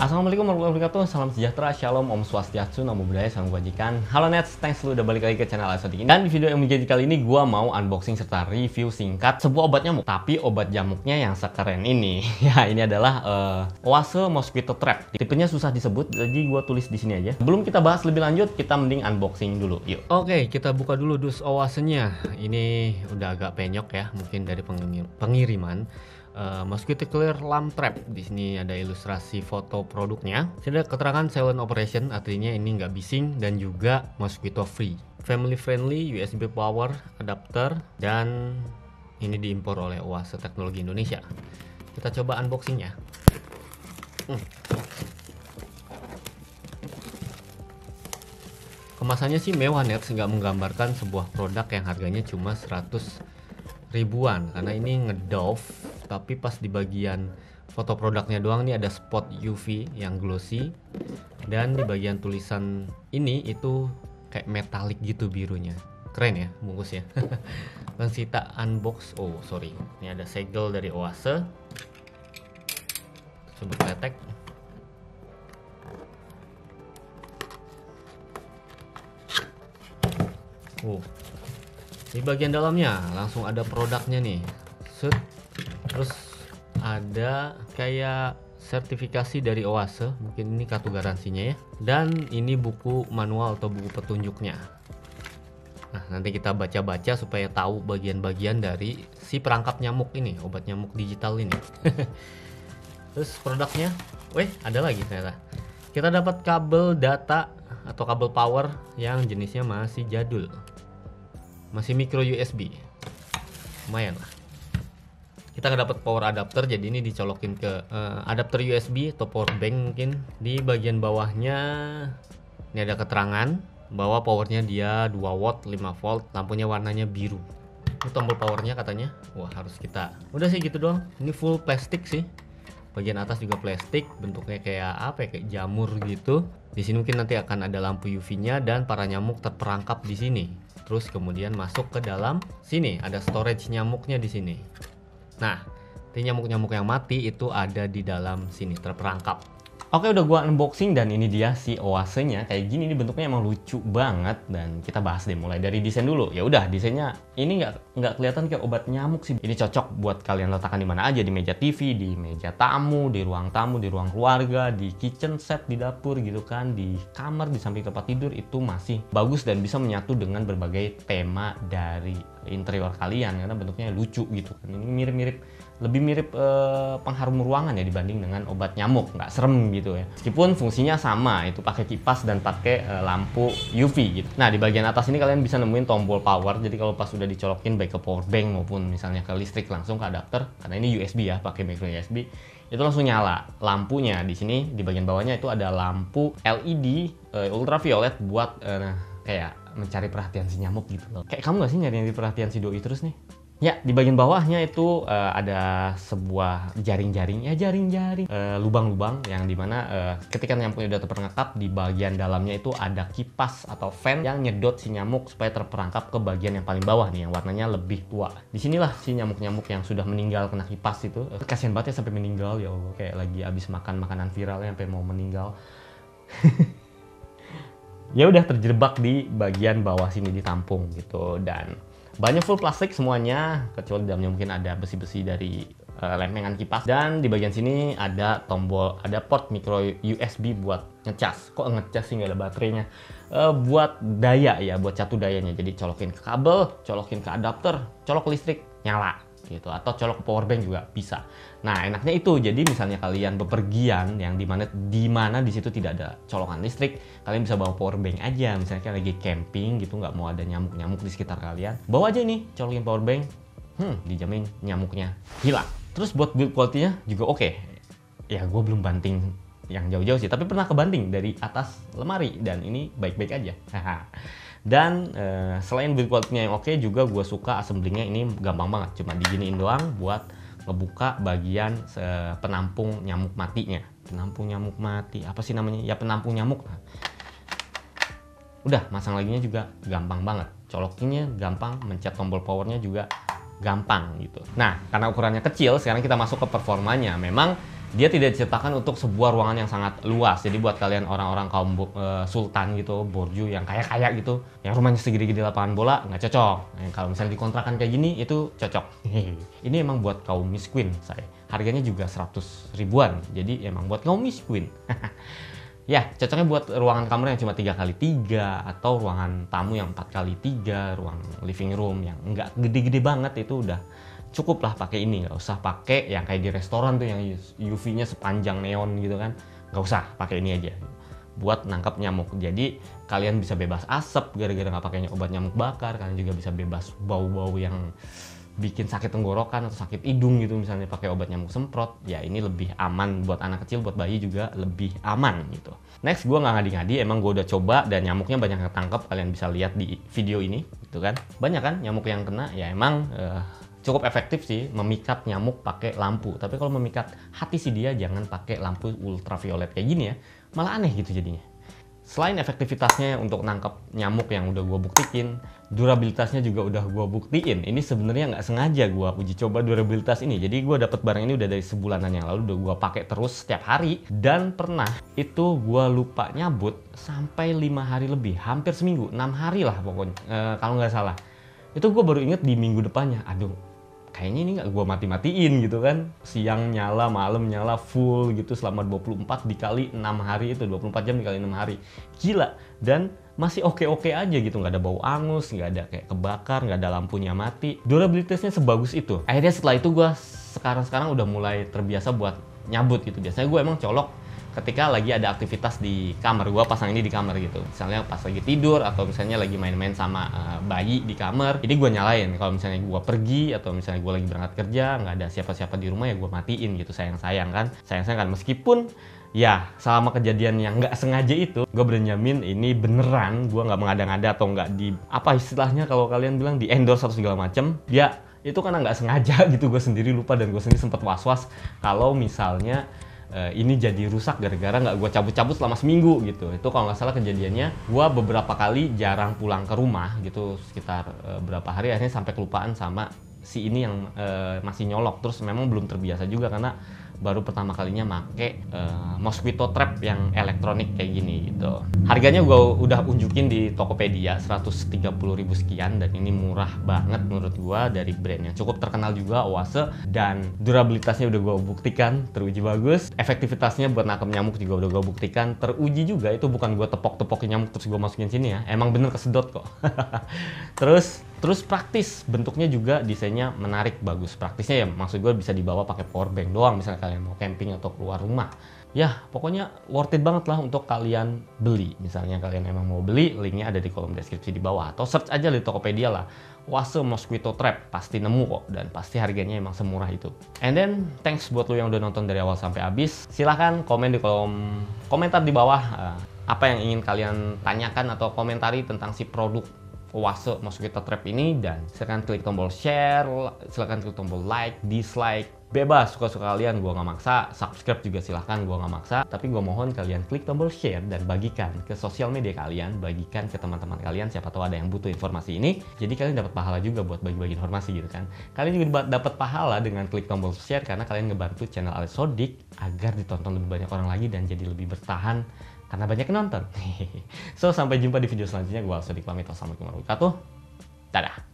Assalamualaikum warahmatullahi wabarakatuh, salam sejahtera, shalom, om swastiastu, namo buddhaya, salam kebajikan. Halo Nets, thanks lu udah balik lagi ke channel Asotik ini. Dan di video yang menjadi kali ini gue mau unboxing serta review singkat sebuah obat nyamuk. Tapi obat nyamuknya yang sekeren ini. Ya, ini adalah Oase Mosquito Trap. Tipenya susah disebut, jadi gue tulis di sini aja. Sebelum kita bahas lebih lanjut, kita mending unboxing dulu, yuk. Oke, kita buka dulu dus Oasenya. Ini udah agak penyok ya, mungkin dari pengiriman. Mosquito Clear Lamp Trap. Di sini ada ilustrasi foto produknya. Sini ada keterangan silent operation, artinya ini nggak bising dan juga mosquito free. Family friendly, USB power adapter, dan ini diimpor oleh Oase Teknologi Indonesia. Kita coba unboxingnya. Kemasannya sih mewah, net, nggak menggambarkan sebuah produk yang harganya cuma 100 ribuan, karena ini ngedove. Tapi pas di bagian foto produknya doang nih ada spot UV yang glossy, dan di bagian tulisan ini itu kayak metalik gitu birunya. Keren ya bungkusnya. Langsung kita unbox. Oh sorry, ini ada segel dari Oase. Coba kletek. Di bagian dalamnya langsung ada produknya nih. Set. Terus ada kayak sertifikasi dari Oase, mungkin ini kartu garansinya ya. Dan ini buku manual atau buku petunjuknya. Nah, nanti kita baca-baca supaya tahu bagian-bagian dari si perangkap nyamuk ini, obat nyamuk digital ini. Terus produknya, ada lagi ternyata. Kita dapat kabel data atau kabel power yang jenisnya masih jadul. Masih micro USB. Lumayan lah. Kita nggak dapat power adapter, jadi ini dicolokin ke adapter USB atau power bank mungkin. Di bagian bawahnya ini ada keterangan bahwa powernya dia 2 watt 5 volt, lampunya warnanya biru. Ini tombol powernya katanya. Wah, harus kita. Udah sih gitu doang. Ini full plastik sih. Bagian atas juga plastik, bentuknya kayak apa ya, kayak jamur gitu. Di sini mungkin nanti akan ada lampu UV-nya dan para nyamuk terperangkap di sini. Terus kemudian masuk ke dalam sini, ada storage nyamuknya di sini. Nah, nyamuk-nyamuk yang mati itu ada di dalam sini terperangkap. Oke, udah gua unboxing dan ini dia si Oase-nya. Kayak gini, ini bentuknya emang lucu banget, dan kita bahas deh mulai dari desain dulu. Ya udah, desainnya ini nggak kelihatan kayak obat nyamuk sih. Ini cocok buat kalian letakkan di mana aja, di meja TV, di meja tamu, di ruang keluarga, di kitchen set, di dapur gitu kan, di kamar, di samping tempat tidur, itu masih bagus dan bisa menyatu dengan berbagai tema dari interior kalian karena bentuknya lucu gitu kan. Ini lebih mirip pengharum ruangan ya dibanding dengan obat nyamuk, nggak serem gitu ya. Meskipun fungsinya sama, itu pakai kipas dan pakai lampu UV gitu. Nah, di bagian atas ini kalian bisa nemuin tombol power. Jadi kalau pas sudah dicolokin baik ke power bank maupun misalnya ke listrik langsung ke adapter, karena ini USB ya, pakai micro USB, itu langsung nyala. Lampunya di sini di bagian bawahnya itu ada lampu LED ultraviolet buat kayak mencari perhatian si nyamuk gitu loh. Kayak kamu nggak sih nyari perhatian si doi terus nih? Ya, di bagian bawahnya itu ada sebuah jaring-jaring, lubang-lubang yang dimana ketika nyamuknya udah terperangkap, di bagian dalamnya itu ada kipas atau fan yang nyedot si nyamuk supaya terperangkap ke bagian yang paling bawah nih, yang warnanya lebih tua. Disinilah si nyamuk-nyamuk yang sudah meninggal kena kipas itu. Kasian banget ya sampai meninggal, ya Allah, kayak lagi abis makan makanan viral sampai mau meninggal. Ya udah terjebak di bagian bawah sini ditampung gitu, dan banyak full plastik semuanya, kecuali dalamnya mungkin ada besi-besi dari lempengan kipas. Dan di bagian sini ada tombol, ada port micro USB buat ngecas. Kok ngecas sih, nggak ada baterainya? Buat daya ya, buat catu dayanya. Jadi colokin ke kabel, colokin ke adapter, colok ke listrik, nyala gitu, atau colok ke power bank juga bisa. Nah, enaknya itu, jadi misalnya kalian bepergian yang dimana di situ tidak ada colokan listrik, kalian bisa bawa power bank aja. Misalnya kalian lagi camping gitu, nggak mau ada nyamuk-nyamuk di sekitar kalian, bawa aja nih, colokin power bank, dijamin nyamuknya hilang. Terus buat build quality-nya juga oke. Ya, gue belum banting yang jauh-jauh sih, tapi pernah kebanting dari atas lemari dan ini baik-baik aja. Dan selain build quality-nya yang oke, juga gue suka assemblingnya ini gampang banget, cuma diginiin doang buat ngebuka bagian penampung nyamuk matinya. Penampung nyamuk mati, apa sih namanya? Ya penampung nyamuk. Udah, masang laginya juga gampang banget, colokinnya gampang, mencet tombol powernya juga gampang gitu. Nah, karena ukurannya kecil, sekarang kita masuk ke performanya. Memang Dia tidak diciptakan untuk sebuah ruangan yang sangat luas. Jadi buat kalian orang-orang kaum sultan gitu, borju yang kaya-kaya gitu, yang rumahnya segede-gede lapangan bola, nggak cocok. Kalau misalnya dikontrakan kayak gini, itu cocok. Ini emang buat kaum miskin, saya. Harganya juga 100 ribuan, jadi emang buat kaum miskin. Ya, cocoknya buat ruangan kamar yang cuma 3x3 atau ruangan tamu yang 4x3, ruang living room yang nggak gede-gede banget, itu udah cukup lah pakai ini. Nggak usah pakai yang kayak di restoran tuh yang UV-nya sepanjang neon gitu kan. Nggak usah, pakai ini aja buat nangkap nyamuk. Jadi kalian bisa bebas asap gara-gara nggak pakai obat nyamuk bakar. Kalian juga bisa bebas bau-bau yang bikin sakit tenggorokan atau sakit hidung gitu, misalnya pakai obat nyamuk semprot. Ya ini lebih aman buat anak kecil, buat bayi juga lebih aman gitu. Next, gue nggak ngadi-ngadi, emang gue udah coba dan nyamuknya banyak yang ketangkep. Kalian bisa lihat di video ini gitu kan, banyak kan nyamuk yang kena. Ya emang cukup efektif sih memikat nyamuk pakai lampu. Tapi kalau memikat hati sih dia jangan pakai lampu ultraviolet kayak gini ya, malah aneh gitu jadinya. Selain efektivitasnya untuk nangkep nyamuk yang udah gue buktikin, durabilitasnya juga udah gue buktiin. Ini sebenarnya nggak sengaja gue uji coba durabilitas ini. Jadi gue dapet barang ini udah dari sebulanan yang lalu, udah gue pakai terus setiap hari. Dan pernah itu gue lupa nyabut sampai 5 hari lebih, hampir seminggu, 6 hari lah pokoknya kalau nggak salah. Itu gue baru inget di minggu depannya, aduh kayaknya ini nggak gue mati-matiin gitu kan. Siang nyala, malam nyala, full gitu selama 24 dikali 6 hari itu, 24 jam dikali 6 hari. Gila, dan masih oke-oke aja gitu, nggak ada bau angus, nggak ada kayak kebakar, nggak ada lampunya mati. Durabilitasnya sebagus itu. Akhirnya setelah itu gue sekarang udah mulai terbiasa buat nyabut gitu. Biasanya gue emang colok ketika lagi ada aktivitas di kamar. Gue pasang ini di kamar gitu, misalnya pas lagi tidur atau misalnya lagi main-main sama bayi di kamar, ini gue nyalain. Kalau misalnya gue pergi atau misalnya gue lagi berangkat kerja, nggak ada siapa-siapa di rumah, ya gue matiin gitu. Sayang-sayang kan, meskipun ya selama kejadian yang nggak sengaja itu, gue berjamin ini beneran, gue nggak mengada-ngada atau nggak di apa istilahnya kalau kalian bilang di endorse atau segala macem. Ya itu karena nggak sengaja gitu, gue sendiri lupa dan gue sendiri sempat was-was kalau misalnya ini jadi rusak gara-gara nggak gue cabut-cabut selama seminggu gitu. Itu kalau nggak salah kejadiannya, gue beberapa kali jarang pulang ke rumah gitu, sekitar berapa hari, akhirnya sampai kelupaan sama si ini yang masih nyolok. Terus memang belum terbiasa juga karena baru pertama kalinya make mosquito trap yang elektronik kayak gini gitu. Harganya gue udah unjukin di Tokopedia, 130.000 sekian, dan ini murah banget menurut gue dari brand yang cukup terkenal juga, Oase. Dan durabilitasnya udah gue buktikan, teruji bagus. Efektivitasnya buat nangkep nyamuk juga udah gue buktikan, teruji juga. Itu bukan gue tepok-tepokin nyamuk terus gue masukin sini ya, emang bener kesedot kok. Terus praktis, bentuknya juga desainnya menarik, bagus. Praktisnya ya maksud gue bisa dibawa pakai power bank doang misalnya kalian mau camping atau keluar rumah. Ya pokoknya worth it banget lah untuk kalian beli. Misalnya kalian emang mau beli, linknya ada di kolom deskripsi di bawah. Atau search aja di Tokopedia lah, Oase Mosquito Trap, pasti nemu kok. Dan pasti harganya emang semurah itu. And then, thanks buat lo yang udah nonton dari awal sampai habis. Silahkan komen di kolom komentar di bawah apa yang ingin kalian tanyakan atau komentari tentang si produk Oase Mosquito Trap ini. Dan silahkan klik tombol share, silahkan klik tombol like, dislike, bebas suka-suka kalian, gua nggak maksa. Subscribe juga silahkan, gua nggak maksa. Tapi gua mohon kalian klik tombol share dan bagikan ke sosial media kalian, bagikan ke teman-teman kalian, siapa tahu ada yang butuh informasi ini. Jadi kalian dapat pahala juga buat bagi-bagi informasi gitu kan. Kalian juga dapat pahala dengan klik tombol share karena kalian ngebantu channel Alex Sodik agar ditonton lebih banyak orang lagi dan jadi lebih bertahan karena banyak yang nonton. So, sampai jumpa di video selanjutnya. Gue Alex Sodik pamit. Wassalamualaikum warahmatullahi wabarakatuh. Dadah.